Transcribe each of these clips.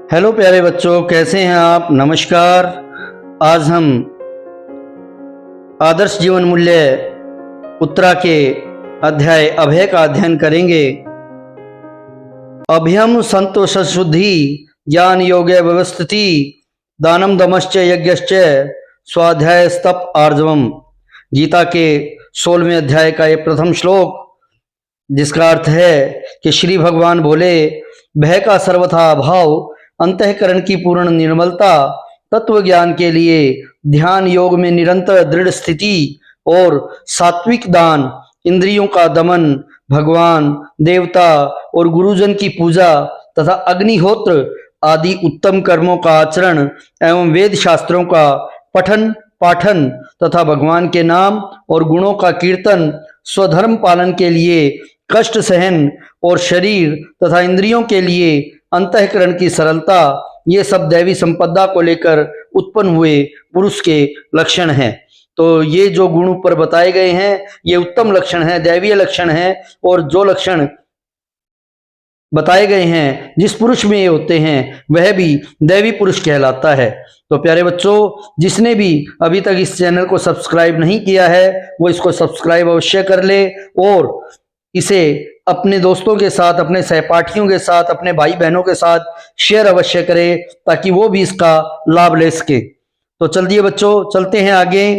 Hello प्यारे बच्चों, कैसे हैं आप। नमस्कार। आज हम आदर्श जीवन मूल्य उत्तरा के अध्याय अभय का अध्ययन करेंगे। अभयम संतोष शुद्धि ज्ञान योगे व्यवस्थिति दानम दमश्च यज्ञश्च स्वाध्याय स्तप आर्जवम। गीता के 16वें अध्याय का ये प्रथम श्लोक, जिसका अर्थ है कि श्री भगवान बोले, भय का सर्वथा अभाव, अंतःकरण की पूर्ण निर्मलता, तत्व ज्ञान के लिए ध्यान योग में निरंतर दृढ़ स्थिति और सात्विक दान, इंद्रियों का दमन, भगवान, देवता और गुरुजन की पूजा तथा अग्निहोत्र आदि उत्तम कर्मों का आचरण एवं वेद शास्त्रों का पठन पाठन तथा भगवान के नाम और गुणों का कीर्तन, स्वधर्म पालन के लिए कष्ट सहन और शरीर तथा इंद्रियों के लिए अंतःकरण की सरलता, ये सब दैवी संपदा को लेकर उत्पन्न हुए पुरुष के लक्षण हैं। तो ये जो गुण ऊपर बताए गए हैं, ये उत्तम लक्षण है, दैवीय लक्षण है, और जो लक्षण बताए गए हैं जिस पुरुष में ये होते हैं वह भी दैवी पुरुष कहलाता है। तो प्यारे बच्चों, जिसने भी अभी तक इस चैनल को सब्सक्राइब नहीं किया है वो इसको सब्सक्राइब अवश्य कर ले और इसे अपने दोस्तों के साथ, अपने सहपाठियों के साथ, अपने भाई बहनों के साथ शेयर अवश्य करें ताकि वो भी इसका लाभ ले सके। तो चलिए बच्चों, चलते हैं आगे।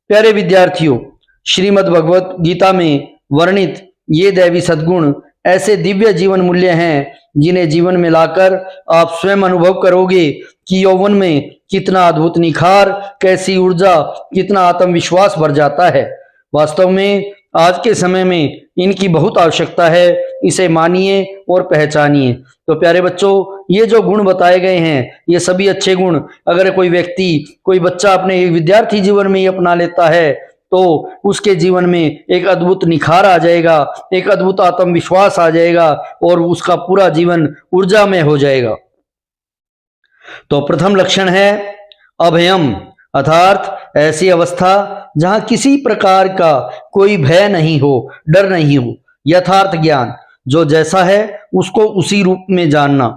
प्यारे विद्यार्थियों, श्रीमद् भगवत गीता में वर्णित ये दैवी सद्गुण ऐसे दिव्य जीवन मूल्य हैं जिन्हें जीवन में लाकर आप स्वयं अनुभव करोगे कि यौवन में कितना अद्भुत निखार, कैसी ऊर्जा, कितना आत्मविश्वास भर जाता है। वास्तव में आज के समय में इनकी बहुत आवश्यकता है, इसे मानिए और पहचानिए। तो प्यारे बच्चों, ये जो गुण बताए गए हैं ये सभी अच्छे गुण अगर कोई व्यक्ति, कोई बच्चा अपने विद्यार्थी जीवन में ही अपना लेता है तो उसके जीवन में एक अद्भुत निखार आ जाएगा, एक अद्भुत आत्मविश्वास आ जाएगा और उसका पूरा जीवन ऊर्जामय हो जाएगा। तो प्रथम लक्षण है अभयम, अर्थात ऐसी अवस्था जहां किसी प्रकार का कोई भय नहीं हो, डर नहीं हो। यथार्थ ज्ञान, जो जैसा है उसको उसी रूप में जानना,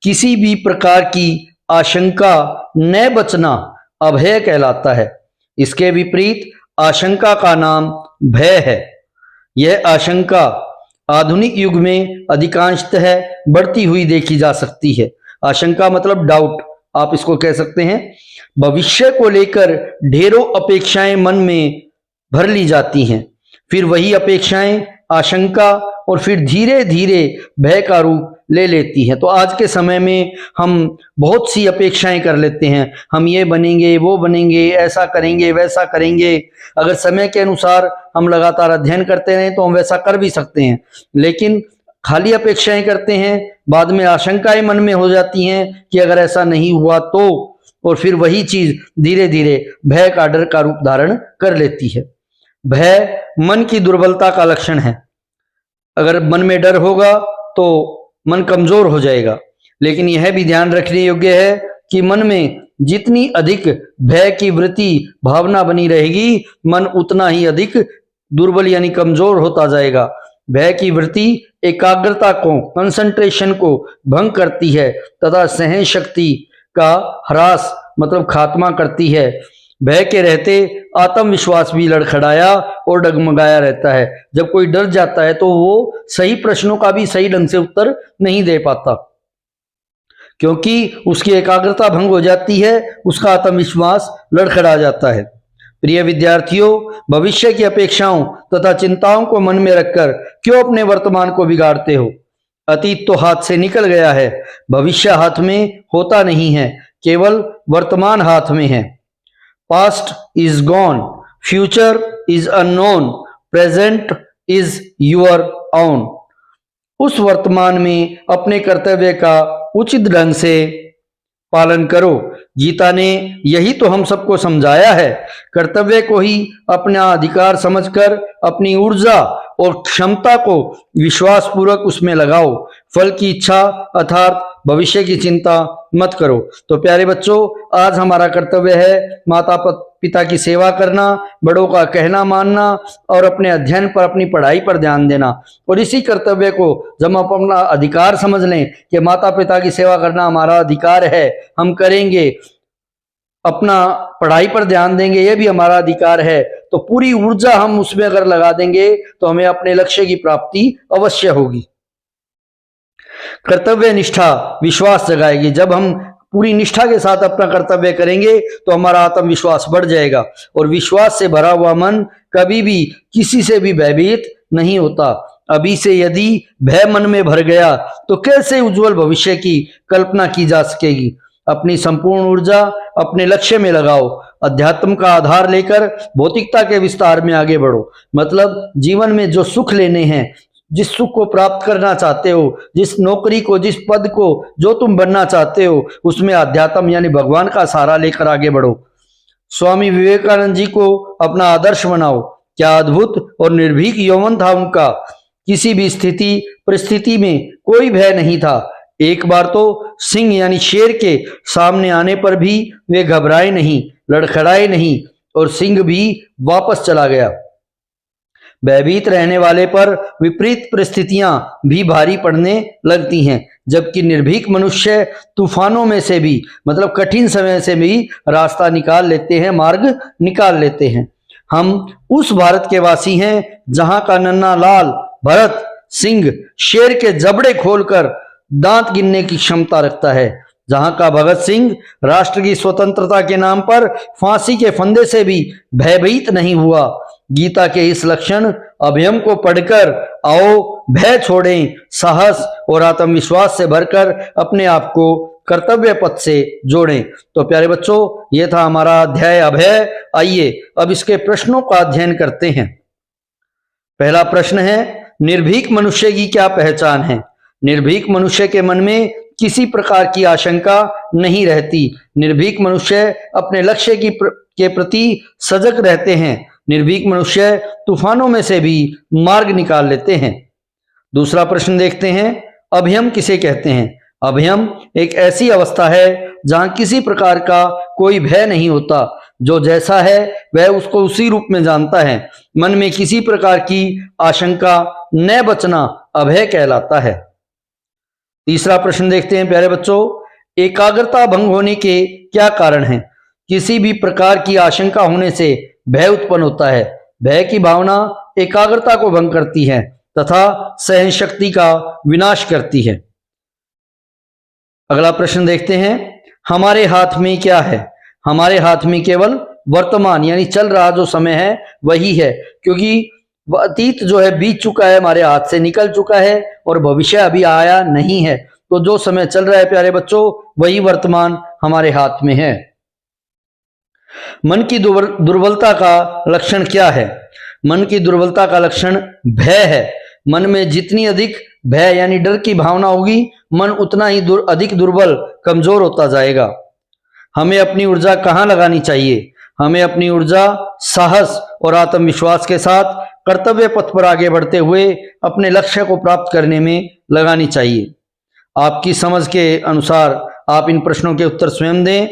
किसी भी प्रकार की आशंका न बचना अभय कहलाता है। इसके विपरीत आशंका का नाम भय है। यह आशंका आधुनिक युग में अधिकांशतः बढ़ती हुई देखी जा सकती है। आशंका मतलब डाउट, आप इसको कह सकते हैं। भविष्य को लेकर ढेरों अपेक्षाएं मन में भर ली जाती हैं, फिर वही अपेक्षाएं आशंका और फिर धीरे धीरे भय का रूप ले लेती हैं। तो आज के समय में हम बहुत सी अपेक्षाएं कर लेते हैं, हम ये बनेंगे, वो बनेंगे, ऐसा करेंगे, वैसा करेंगे। अगर समय के अनुसार हम लगातार अध्ययन करते रहें तो हम वैसा कर भी सकते हैं, लेकिन खाली अपेक्षाएं करते हैं, बाद में आशंकाएं मन में हो जाती हैं कि अगर ऐसा नहीं हुआ तो, और फिर वही चीज धीरे धीरे भय का, डर का रूप धारण कर लेती है। भय मन की दुर्बलता का लक्षण है। अगर मन में डर होगा तो मन कमजोर हो जाएगा, लेकिन यह भी ध्यान रखने योग्य है कि मन में जितनी अधिक भय की वृत्ति, भावना बनी रहेगी, मन उतना ही अधिक दुर्बल यानी कमजोर होता जाएगा। भय की वृत्ति एकाग्रता को, कंसंट्रेशन को भंग करती है तथा सहन शक्ति का ह्रास मतलब खात्मा करती है। भय के रहते आत्मविश्वास भी लड़खड़ाया और डगमगाया रहता है। जब कोई डर जाता है तो वो सही प्रश्नों का भी सही ढंग से उत्तर नहीं दे पाता, क्योंकि उसकी एकाग्रता भंग हो जाती है, उसका आत्मविश्वास लड़खड़ा जाता है। प्रिय विद्यार्थियों, भविष्य की अपेक्षाओं तथा चिंताओं को मन में रखकर क्यों अपने वर्तमान को बिगाड़ते हो। अतीत तो हाथ से निकल गया है, भविष्य हाथ में होता नहीं है, केवल वर्तमान हाथ में है। Past is gone, future is unknown, present is your own. उस वर्तमान में अपने कर्तव्य का उचित ढंग से पालन करो। गीता ने यही तो हम सबको समझाया है। कर्तव्य को ही अपना अधिकार समझकर अपनी ऊर्जा और क्षमता को विश्वास पूर्वक उसमें लगाओ। फल की इच्छा अर्थात भविष्य की चिंता मत करो। तो प्यारे बच्चों, आज हमारा कर्तव्य है माता पिता की सेवा करना, बड़ों का कहना मानना और अपने अध्ययन पर, अपनी पढ़ाई पर ध्यान देना। और इसी कर्तव्य को जब हम अपना अधिकार समझ लें कि माता पिता की सेवा करना हमारा अधिकार है, हम करेंगे, अपना पढ़ाई पर ध्यान देंगे, ये भी हमारा अधिकार है, तो पूरी ऊर्जा हम उसमें अगर लगा देंगे तो हमें अपने लक्ष्य की प्राप्ति अवश्य होगी। कर्तव्य निष्ठा विश्वास जगाएगी। जब हम पूरी निष्ठा के साथ अपना कर्तव्य करेंगे तो हमारा आत्मविश्वास बढ़ जाएगा, और विश्वास से भरा हुआ मन कभी भी किसी से भी भयभीत नहीं होता। अभी से यदि भय मन में भर गया तो कैसे उज्जवल भविष्य की कल्पना की जा सकेगी। अपनी संपूर्ण ऊर्जा अपने लक्ष्य में लगाओ, अध्यात्म का आधार लेकर भौतिकता के विस्तार में आगे बढ़ो। मतलब जीवन में जो सुख लेने हैं, जिस सुख को प्राप्त करना चाहते हो, जिस नौकरी को, जिस पद को जो तुम बनना चाहते हो, उसमें अध्यात्म यानी भगवान का सहारा लेकर आगे बढ़ो। स्वामी विवेकानंद जी को अपना आदर्श बनाओ। क्या अद्भुत और निर्भीक यौवन था उनका। किसी भी स्थिति परिस्थिति में कोई भय नहीं था। एक बार तो सिंह यानी शेर के सामने आने पर भी वे घबराए नहीं, लड़खड़ाए नहीं, और सिंह भी वापस चला गया। भयभीत रहने वाले पर विपरीत परिस्थितियां भी भारी पड़ने लगती हैं, जबकि निर्भीक मनुष्य तूफानों में से भी, मतलब कठिन समय से भी रास्ता निकाल लेते हैं, मार्ग निकाल लेते हैं। हम उस भारत के वासी हैं जहां का नन्हा लाल भरत सिंह शेर के जबड़े खोलकर दांत गिनने की क्षमता रखता है, जहां का भगत सिंह राष्ट्र की स्वतंत्रता के नाम पर फांसी के फंदे से भी भयभीत नहीं हुआ। गीता के इस लक्षण अभयम को पढ़कर आओ भय छोड़ें, साहस और आत्मविश्वास से भरकर अपने आप को कर्तव्य पथ से जोड़ें। तो प्यारे बच्चों, ये था हमारा अध्याय अभय। आइए अब इसके प्रश्नों का अध्ययन करते हैं। पहला प्रश्न है, निर्भीक मनुष्य की क्या पहचान है। निर्भीक मनुष्य के मन में किसी प्रकार की आशंका नहीं रहती। निर्भीक मनुष्य अपने लक्ष्य के प्रति सजग रहते हैं। निर्भीक मनुष्य तूफानों में से भी मार्ग निकाल लेते हैं। दूसरा प्रश्न देखते हैं, अभयम किसे कहते हैं। अभयम एक ऐसी अवस्था है जहां किसी प्रकार का कोई भय नहीं होता। जो जैसा है वह उसको उसी रूप में जानता है। मन में किसी प्रकार की आशंका न बचना अभय कहलाता है। तीसरा प्रश्न देखते हैं प्यारे बच्चों, एकाग्रता भंग होने के क्या कारण हैं। किसी भी प्रकार की आशंका होने से भय उत्पन्न होता है। भय की भावना एकाग्रता को भंग करती है तथा सहन शक्ति का विनाश करती है। अगला प्रश्न देखते हैं, हमारे हाथ में क्या है। हमारे हाथ में केवल वर्तमान यानी चल रहा जो समय है वही है, क्योंकि अतीत जो है बीत चुका है, हमारे हाथ से निकल चुका है, और भविष्य अभी आया नहीं है। तो जो समय चल रहा है प्यारे बच्चों, वही वर्तमान हमारे हाथ में है। मन की दुर्बलता का लक्षण क्या है। मन की दुर्बलता का लक्षण भय है। मन में जितनी अधिक भय यानी डर की भावना होगी, मन उतना ही अधिक दुर्बल, कमजोर होता जाएगा। हमें अपनी ऊर्जा कहाँ लगानी चाहिए। हमें अपनी ऊर्जा साहस और आत्मविश्वास के साथ कर्तव्य पथ पर आगे बढ़ते हुए अपने लक्ष्य को प्राप्त करने में लगानी चाहिए। आपकी समझ के अनुसार आप इन प्रश्नों के उत्तर स्वयं दें।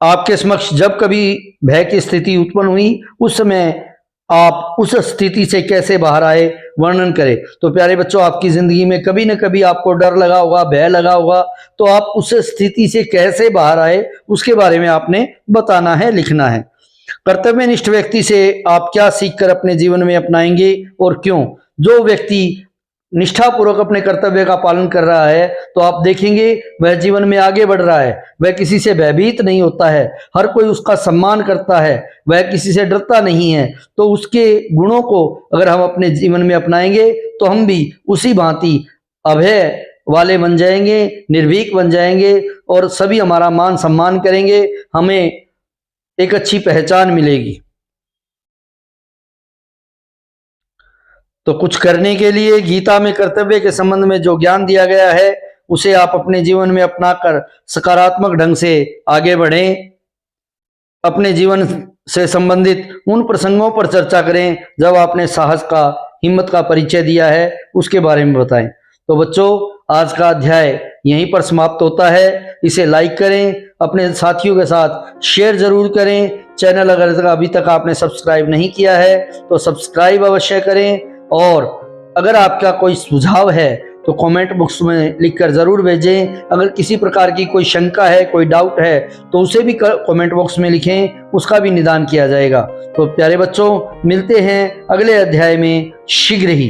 आपके समक्ष जब कभी भय की स्थिति उत्पन्न हुई, उस समय आप उस स्थिति से कैसे बाहर आए, वर्णन करें। तो प्यारे बच्चों, आपकी जिंदगी में कभी न कभी आपको डर लगा होगा, भय लगा होगा, तो आप उस स्थिति से कैसे बाहर आए उसके बारे में आपने बताना है, लिखना है। कर्तव्यनिष्ठ व्यक्ति से आप क्या सीखकर अपने जीवन में अपनाएंगे और क्यों। जो व्यक्ति निष्ठापूर्वक अपने कर्तव्य का पालन कर रहा है तो आप देखेंगे वह जीवन में आगे बढ़ रहा है, वह किसी से भयभीत नहीं होता है, हर कोई उसका सम्मान करता है, वह किसी से डरता नहीं है। तो उसके गुणों को अगर हम अपने जीवन में अपनाएंगे तो हम भी उसी भांति अभय वाले बन जाएंगे, निर्भीक बन जाएंगे, और सभी हमारा मान सम्मान करेंगे, हमें एक अच्छी पहचान मिलेगी। तो कुछ करने के लिए गीता में कर्तव्य के संबंध में जो ज्ञान दिया गया है उसे आप अपने जीवन में अपनाकर सकारात्मक ढंग से आगे बढ़ें। अपने जीवन से संबंधित उन प्रसंगों पर चर्चा करें जब आपने साहस का, हिम्मत का परिचय दिया है, उसके बारे में बताएं। तो बच्चों, आज का अध्याय यहीं पर समाप्त होता है। इसे लाइक करें, अपने साथियों के साथ शेयर जरूर करें, चैनल अगर अभी तक आपने सब्सक्राइब नहीं किया है तो सब्सक्राइब अवश्य करें, और अगर आपका कोई सुझाव है तो कमेंट बॉक्स में लिखकर ज़रूर भेजें। अगर किसी प्रकार की कोई शंका है, कोई डाउट है तो उसे भी कमेंट बॉक्स में लिखें, उसका भी निदान किया जाएगा। तो प्यारे बच्चों, मिलते हैं अगले अध्याय में शीघ्र ही।